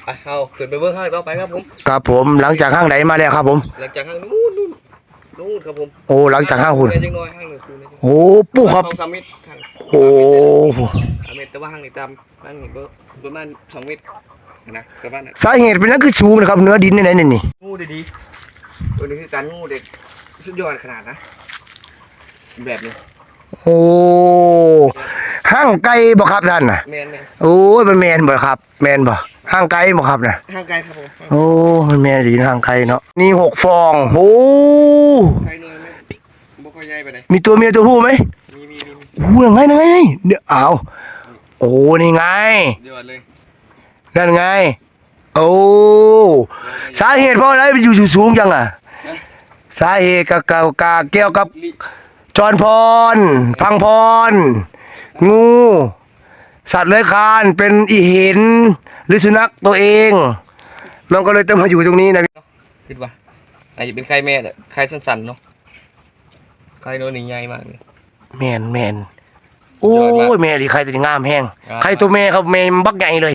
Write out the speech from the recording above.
ไปเอาขึ้นไปเบื้องข้างต่อไปครับผมครับผมหลังจากห้างไหนมาแล้วครับผมหลังจากข้างนู่นครับผมโอ้หลังจากห้างหุ่นจังน้อยห้างหนึ่งคือโอ้ปู่ครับ2-3 เมตรข้างโอ้3 เมตรแต่ว่าห้างนี่ตามห้างนี่ประมาณ2 เมตรนะประมาณนั้นสาเหตุเป็นนั่นคือชูนะครับเนื้อดินไหนนี่งูดีๆตัวนี้คือการงูเด็กสุดยอดขนาดนะแบบนี้โอ้ห้างไก่บ่ครับท่านน่ะแมนโอ้ยมันแมนบ่ครับแมนบ่ห้างไก่บ่ครับน่ะห้างไกลครับผมโอ้มันแมนดีห้างไก่เนาะนี่6 ฟองโอ้ไกลเลยไม่ค่อยใหญ่ไปไหนมีตัวเมียตัวผู้ไหมมีโอ้ยังไงเนี่ยเอาโอ้นี่ไงเดี๋ยวเลยนั่นไงโอ้สาเหตุเพราะอะไรมันอยู่สูงจังอ่ะสาเหตุกับเกี่ยวกับจรพรพังพรงูสัตว์เลื้อยคลานเป็นอีเห็นหรือสุนัขตัวเองมันก็เลยต้องมาอยู่ตรงนี้นะคิดว่าอาจจะเป็นไข่แม่เนี่ยไข่สั้นๆเนาะไข่โน่นนี่ใหญ่มากเลยแมนโอ้ยแม่ดิใครตัวนี้งามแห้งใครตัวแม่ครับแม่บักใหญ่เลย